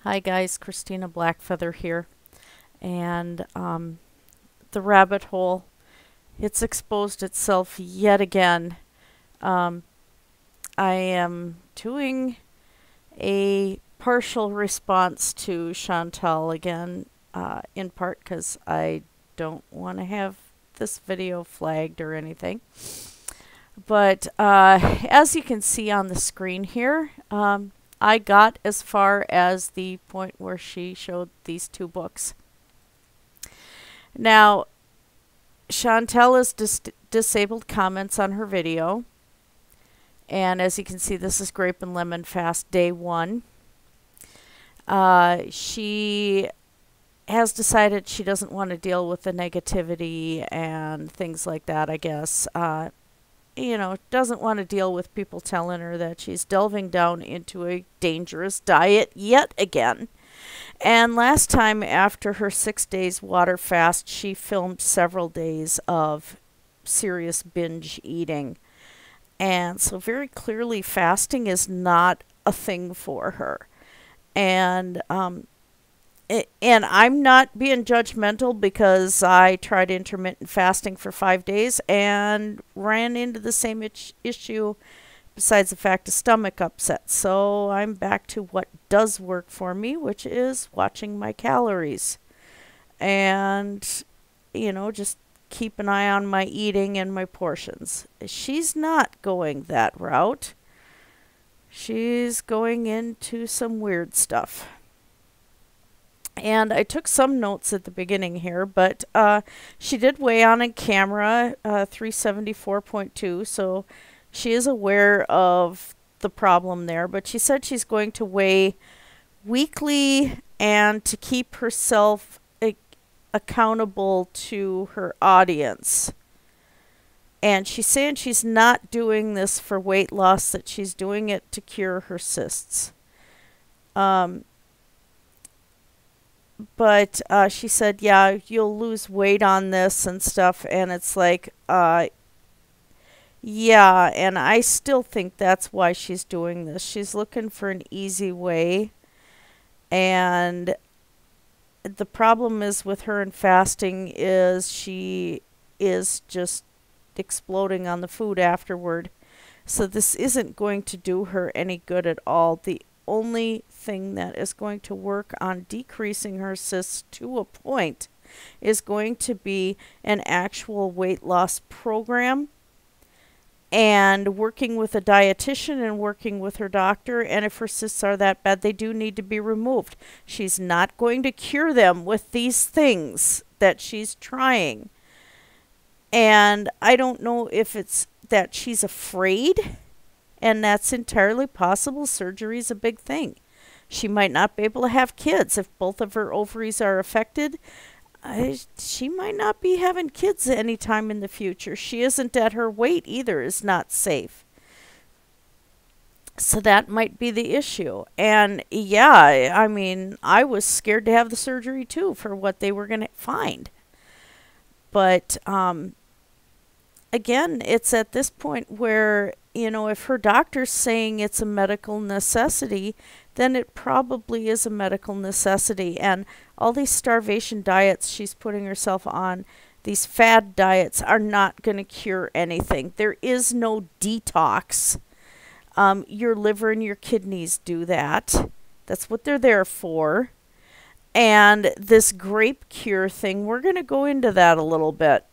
Hi guys, Christina Blackfeather here, and the rabbit hole, it's exposed itself yet again. Um, I am doing a partial response to Chantal again, in part because I don't want to have this video flagged or anything. But as you can see on the screen here, I got as far as the point where she showed these two books. Now, Chantal has disabled comments on her video. And as you can see, this is Grape and Lemon Fast Day 1. She has decided she doesn't want to deal with the negativity and things like that, I guess. Doesn't want to deal with people telling her that she's delving down into a dangerous diet yet again. And last time, after her 6 days water fast, she filmed several days of serious binge eating. And so very clearly fasting is not a thing for her. And I'm not being judgmental because I tried intermittent fasting for 5 days and ran into the same issue besides the fact of stomach upset. So I'm back to what does work for me, which is watching my calories. And, just keep an eye on my eating and my portions. She's not going that route. She's going into some weird stuff. And I took some notes at the beginning here, but she did weigh on camera 374.2, so she is aware of the problem there. But she said she's going to weigh weekly and to keep herself accountable to her audience. And she's saying she's not doing this for weight loss, that she's doing it to cure her cysts. But she said, yeah, you'll lose weight on this and stuff. And it's like, yeah, and I still think that's why she's doing this. She's looking for an easy way. And the problem is with her and fasting is she is just exploding on the food afterward. So this isn't going to do her any good at all. The only thing that is going to work on decreasing her cysts to a point is going to be an actual weight loss program and working with a dietitian and working with her doctor. And if her cysts are that bad, they do need to be removed. She's not going to cure them with these things that she's trying. And I don't know if it's that she's afraid, and that's entirely possible. Surgery is a big thing. She might not be able to have kids if both of her ovaries are affected. She might not be having kids anytime in the future. She isn't at her weight either, is not safe. So that might be the issue. And yeah, I mean, I was scared to have the surgery too for what they were going to find. But again, it's at this point where, if her doctor's saying it's a medical necessity, then it probably is a medical necessity. And all these starvation diets she's putting herself on, these fad diets, are not going to cure anything. There is no detox. Your liver and your kidneys do that. That's what they're there for. And this Grape Cure thing, we're going to go into that a little bit.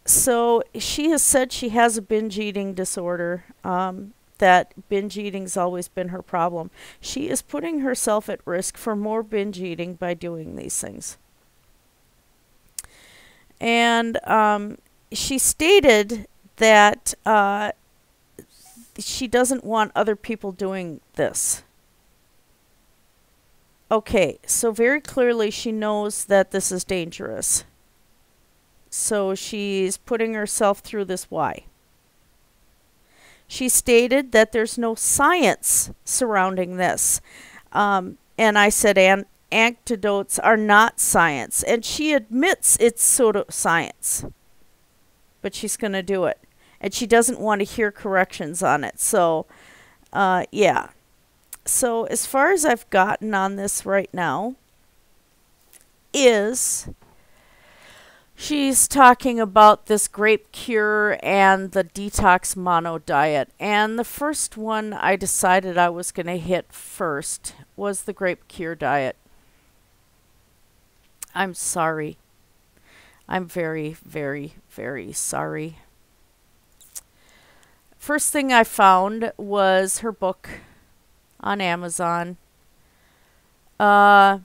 So she has said she has a binge eating disorder, that binge eating's always been her problem. She is putting herself at risk for more binge eating by doing these things. And she stated that she doesn't want other people doing this. Okay, so very clearly she knows that this is dangerous. So she's putting herself through this. Why? She stated that there's no science surrounding this. And I said anecdotes are not science. And she admits it's pseudoscience. But she's going to do it. And she doesn't want to hear corrections on it. So, yeah. So as far as I've gotten on this right now is she's talking about this Grape Cure and the Detox mono diet. And the first one I decided I was going to hit first was the Grape Cure diet. I'm sorry. I'm very, very, very sorry. First thing I found was her book on Amazon. And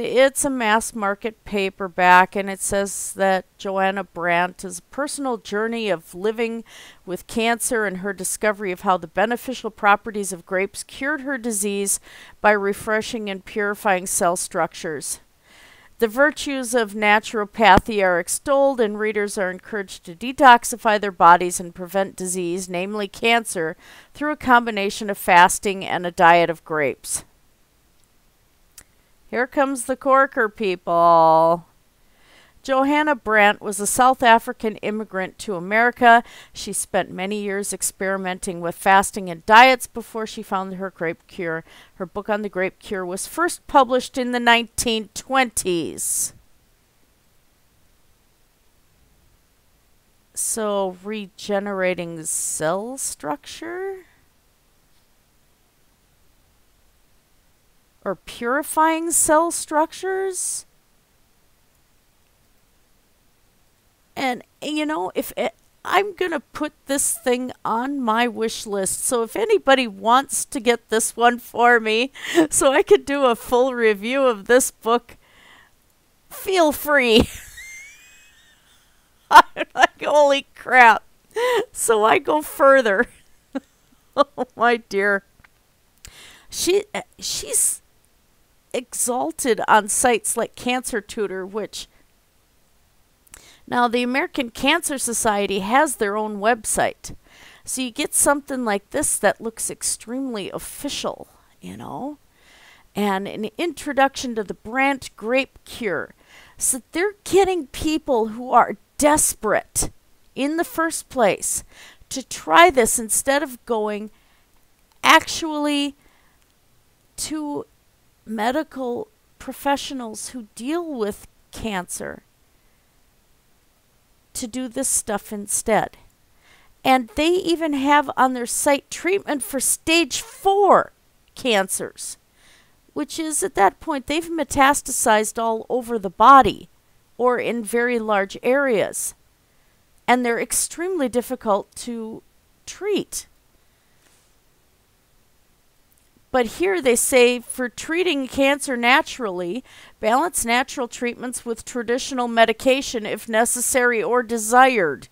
it's a mass market paperback, and it says that Joanna Brandt's personal journey of living with cancer and her discovery of how the beneficial properties of grapes cured her disease by refreshing and purifying cell structures. The virtues of naturopathy are extolled, and readers are encouraged to detoxify their bodies and prevent disease, namely cancer, through a combination of fasting and a diet of grapes. Here comes the corker, people. Joanna Brandt was a South African immigrant to America. She spent many years experimenting with fasting and diets before she found her Grape Cure. Her book on the Grape Cure was first published in the 1920s. So, regenerating cell structure? Or purifying cell structures? And, you know, I'm going to put this thing on my wish list. So if anybody wants to get this one for me so I could do a full review of this book, feel free. I'm like, holy crap. So I go further. Oh, my dear. She's exalted on sites like Cancer Tutor, which now the American Cancer Society has their own website. So you get something like this that looks extremely official, you know, and an introduction to the Brandt Grape Cure. So they're getting people who are desperate in the first place to try this instead of going actually to medical professionals who deal with cancer to do this stuff instead. And they even have on their site treatment for stage 4 cancers, which is at that point they've metastasized all over the body or in very large areas. And they're extremely difficult to treat. But here they say, for treating cancer naturally, balance natural treatments with traditional medication if necessary or desired.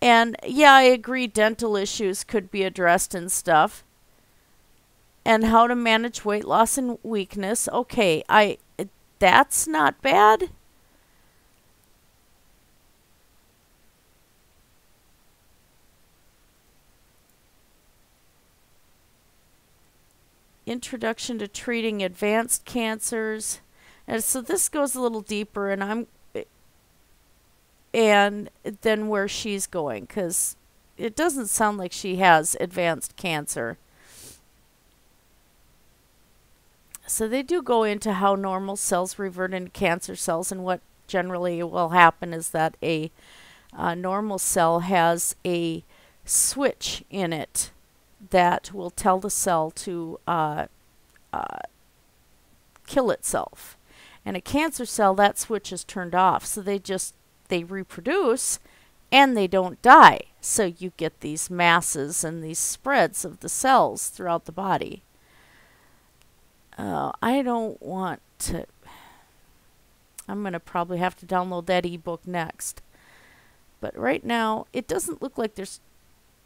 And yeah, I agree dental issues could be addressed and stuff. And how to manage weight loss and weakness. Okay, that's not bad. Introduction to treating advanced cancers. And so this goes a little deeper, and then where she's going, because it doesn't sound like she has advanced cancer. So they do go into how normal cells revert into cancer cells, and what generally will happen is that a normal cell has a switch in it that will tell the cell to kill itself. And a cancer cell, that switch is turned off. So they reproduce and they don't die. So you get these masses and these spreads of the cells throughout the body. I don't want to... I'm going to probably have to download that ebook next. But right now, it doesn't look like there's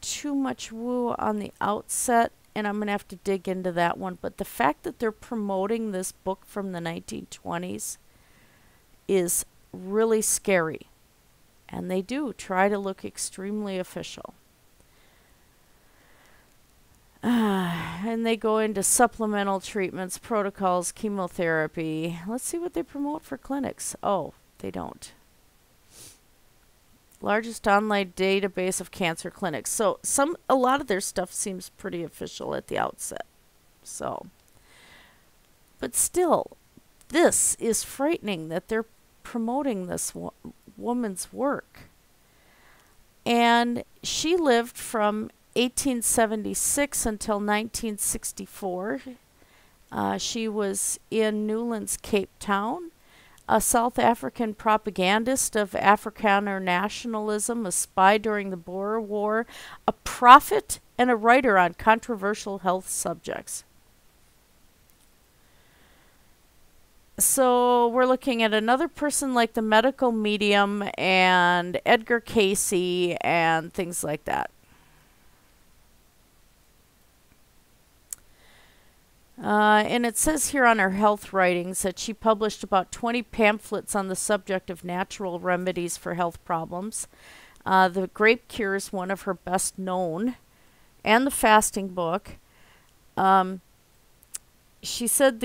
too much woo on the outset, and I'm going to have to dig into that one. But the fact that they're promoting this book from the 1920s is really scary. And they do try to look extremely official. And they go into supplemental treatments, protocols, chemotherapy. Let's see what they promote for clinics. Oh, they don't. Largest online database of cancer clinics. So a lot of their stuff seems pretty official at the outset. So, but still, this is frightening that they're promoting this woman's work. And she lived from 1876 until 1964. She was in Newlands, Cape Town, a South African propagandist of Afrikaner nationalism, a spy during the Boer War, a prophet, and a writer on controversial health subjects. So we're looking at another person like the medical medium and Edgar Cayce and things like that. And it says here on her health writings that she published about 20 pamphlets on the subject of natural remedies for health problems. The Grape Cure is one of her best known, and the fasting book. She said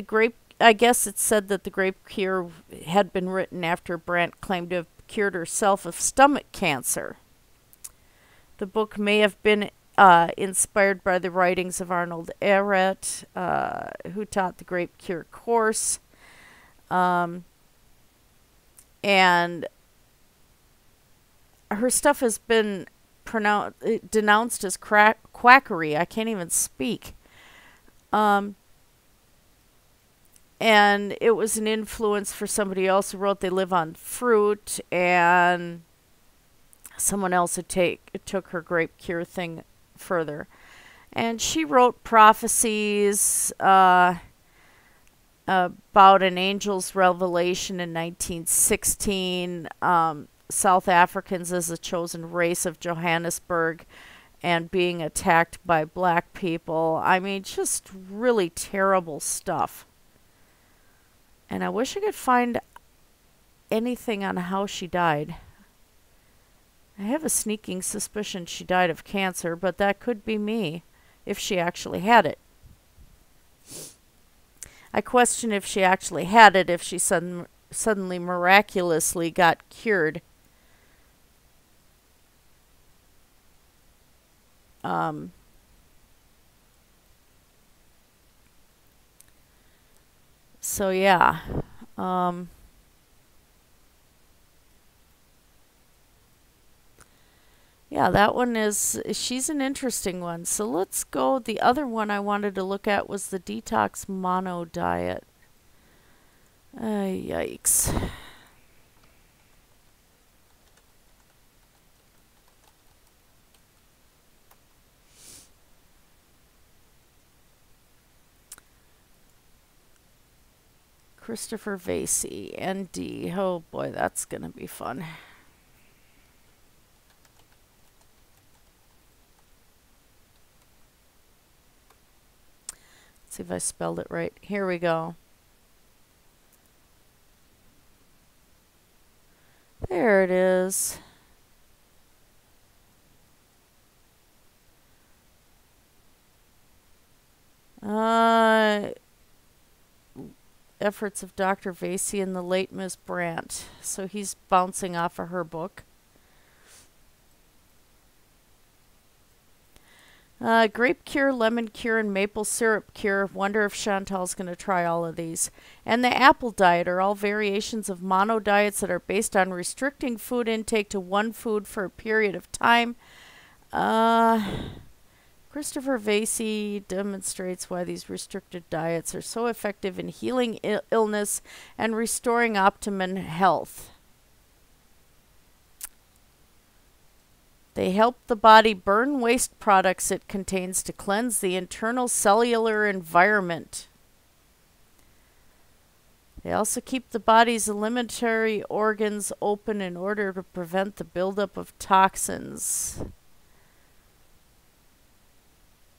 I guess it said that the Grape Cure had been written after Brandt claimed to have cured herself of stomach cancer. The book may have been inspired by the writings of Arnold Ehret, who taught the Grape Cure course. And her stuff has been denounced as quackery. I can't even speak. And it was an influence for somebody else who wrote They Live on Fruit, and someone else who took her Grape Cure thing further. And she wrote prophecies about an angel's revelation in 1916, South Africans as a chosen race of Johannesburg, and being attacked by black people. I mean, just really terrible stuff. And I wish I could find anything on how she died. I have a sneaking suspicion she died of cancer, but that could be me, if she actually had it. I question if she actually had it, if she suddenly miraculously got cured. So yeah, yeah, that one she's an interesting one. So let's go. The other one I wanted to look at was the Detox Mono Diet. Yikes. Christopher Vasey, ND. Oh boy, that's going to be fun. Let's see if I spelled it right. Here we go. There it is. Efforts of Dr. Vasey and the late Miss Brandt. So he's bouncing off of her book. Grape Cure, Lemon Cure, and Maple Syrup Cure. Wonder if Chantal's going to try all of these. And the Apple Diet are all variations of mono diets that are based on restricting food intake to one food for a period of time. Christopher Vasey demonstrates why these restricted diets are so effective in healing illness and restoring optimum health. They help the body burn waste products it contains to cleanse the internal cellular environment. They also keep the body's alimentary organs open in order to prevent the buildup of toxins.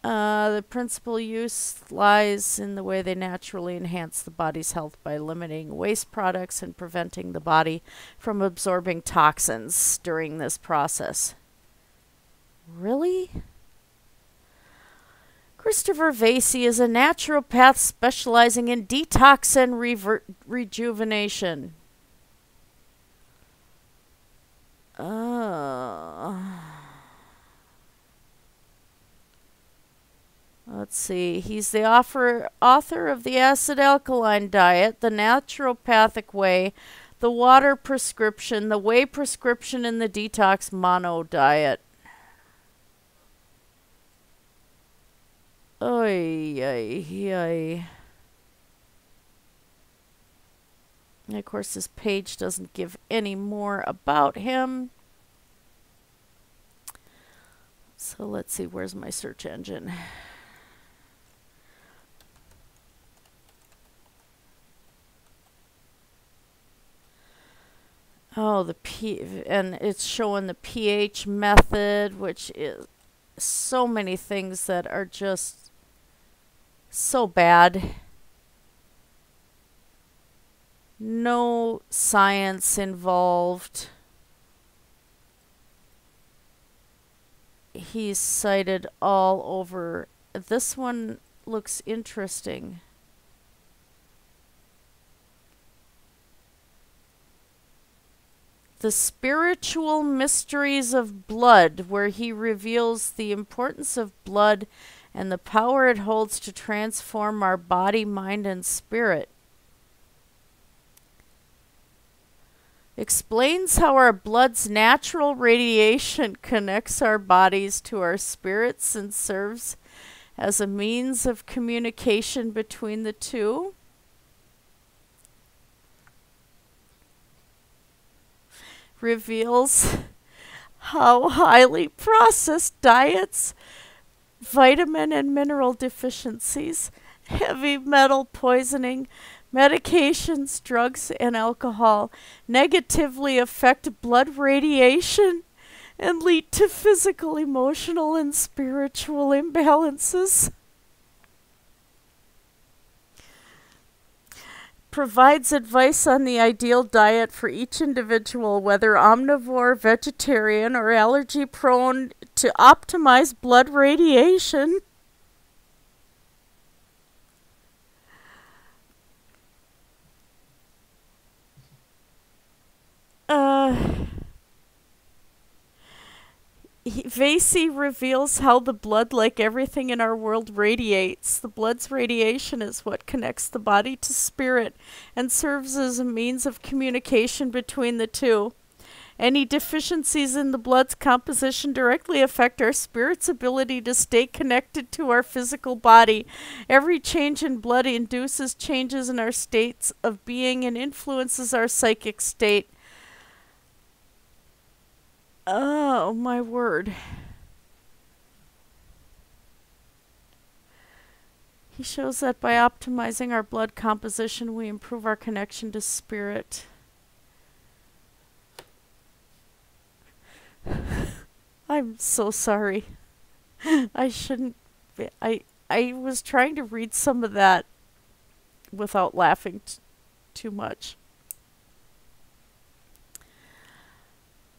The principal use lies in the way they naturally enhance the body's health by eliminating waste products and preventing the body from absorbing toxins during this process. Really? Christopher Vasey is a naturopath specializing in detox and rejuvenation. Uh, let's see. He's the author of The Acid Alkaline Diet, The Naturopathic Way, The Water Prescription, The Whey Prescription, and the Detox Mono Diet. Oy, oy, oy. And of course, this page doesn't give any more about him. So let's see, where's my search engine? Oh, and it's showing the pH method, which is so many things that are just so bad. No science involved. He's cited all over. This one looks interesting. The Spiritual Mysteries of Blood, where he reveals the importance of blood and the power it holds to transform our body, mind, and spirit. Explains how our blood's natural radiation connects our bodies to our spirits and serves as a means of communication between the two. Reveals how highly processed diets, vitamin and mineral deficiencies, heavy metal poisoning, medications, drugs, and alcohol negatively affect blood radiation and lead to physical, emotional, and spiritual imbalances. Provides advice on the ideal diet for each individual, whether omnivore, vegetarian, or allergy prone, to optimize blood radiation. Vasey reveals how the blood, like everything in our world, radiates. The blood's radiation is what connects the body to spirit and serves as a means of communication between the two. Any deficiencies in the blood's composition directly affect our spirit's ability to stay connected to our physical body. Every change in blood induces changes in our states of being and influences our psychic state. Oh, my word. He shows that by optimizing our blood composition, we improve our connection to spirit. I'm so sorry. I shouldn't be. I was trying to read some of that without laughing too much.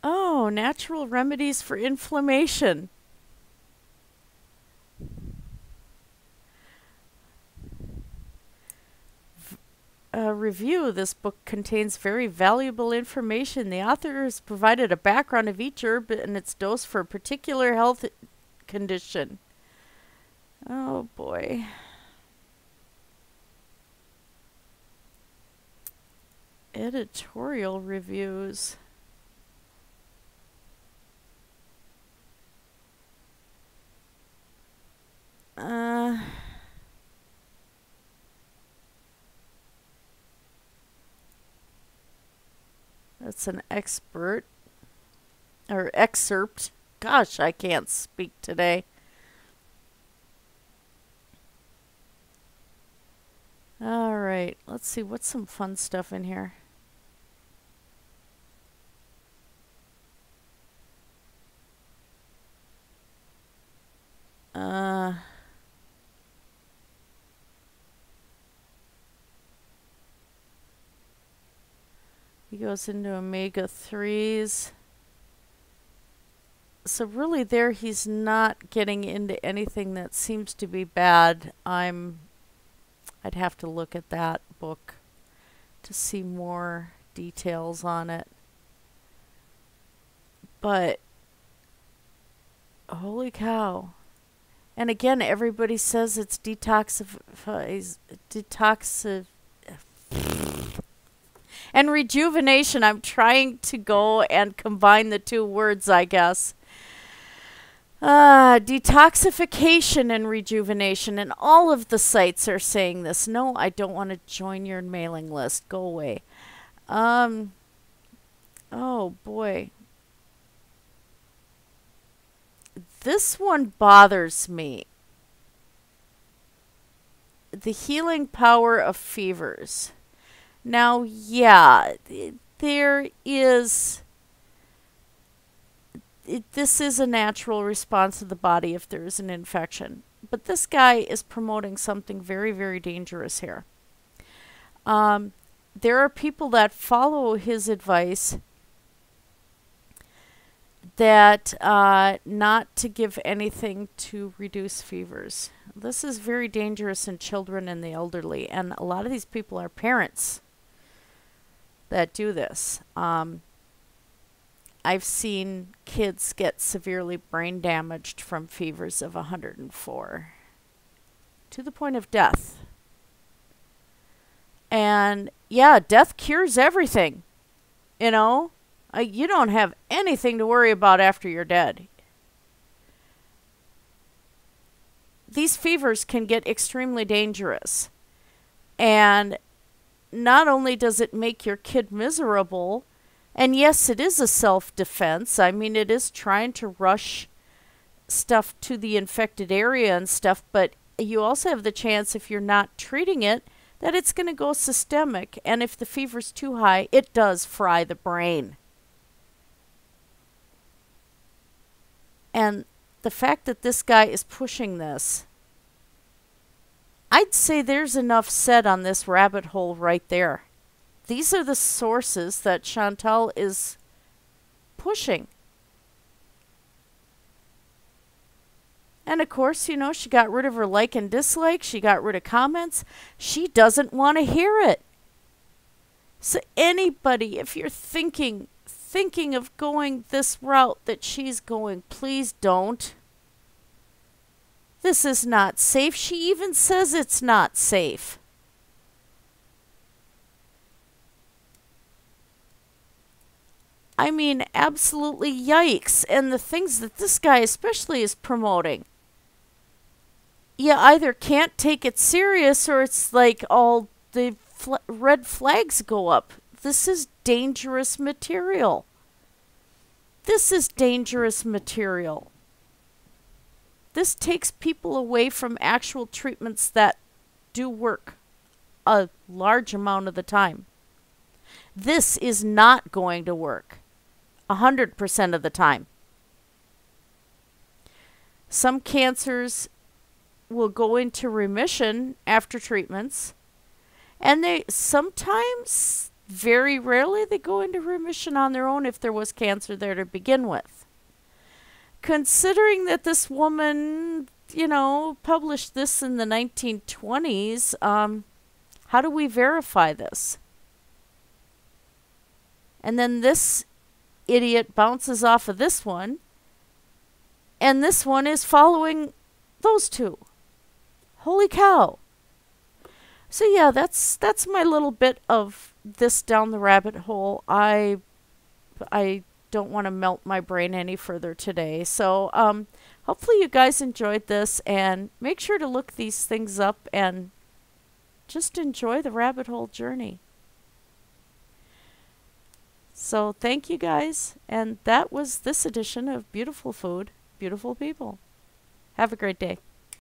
Oh, natural remedies for inflammation. Review. This book contains very valuable information. The author has provided a background of each herb and its dose for a particular health condition. Oh boy. Editorial reviews. That's an excerpt. Gosh, I can't speak today. All right, let's see, what's some fun stuff in here? He goes into omega-3s. So really there he's not getting into anything that seems to be bad. I'd have to look at that book to see more details on it. But holy cow. And again, everybody says it's detox and rejuvenation. I'm trying to go and combine the two words, I guess. Detoxification and rejuvenation, and all of the sites are saying this. No, I don't want to join your mailing list. Go away. Oh boy. This one bothers me. The healing power of fevers. Now, yeah, there is... this is a natural response of the body if there is an infection. But this guy is promoting something very, very dangerous here. There are people that follow his advice that not to give anything to reduce fevers. This is very dangerous in children and the elderly, and a lot of these people are parents that do this. I've seen kids get severely brain damaged from fevers of 104 to the point of death. And yeah, death cures everything. You know, you don't have anything to worry about after you're dead. These fevers can get extremely dangerous. And not only does it make your kid miserable, and yes, it is a self-defense. I mean, it is trying to rush stuff to the infected area and stuff, but you also have the chance, if you're not treating it, that it's going to go systemic. And if the fever's too high, it does fry the brain. And the fact that this guy is pushing this, I'd say there's enough said on this rabbit hole right there. These are the sources that Chantal is pushing. And of course, you know, she got rid of her like and dislike. She got rid of comments. She doesn't want to hear it. So anybody, if you're thinking of going this route that she's going, please don't. This is not safe. She even says it's not safe. I mean, absolutely yikes. And the things that this guy especially is promoting. You either can't take it serious, or it's like all the red flags go up. This is dangerous material. This is dangerous material. This takes people away from actual treatments that do work a large amount of the time. This is not going to work 100% of the time. Some cancers will go into remission after treatments, and they sometimes, very rarely, they go into remission on their own if there was cancer there to begin with. Considering that this woman, you know, published this in the 1920s, how do we verify this? And then this idiot bounces off of this one, and this one is following those two. Holy cow. So yeah, that's my little bit of this down the rabbit hole. I don't want to melt my brain any further today. So hopefully you guys enjoyed this, and make sure to look these things up and just enjoy the rabbit hole journey. So thank you guys, and that was this edition of Beautiful Food, Beautiful People. Have a great day.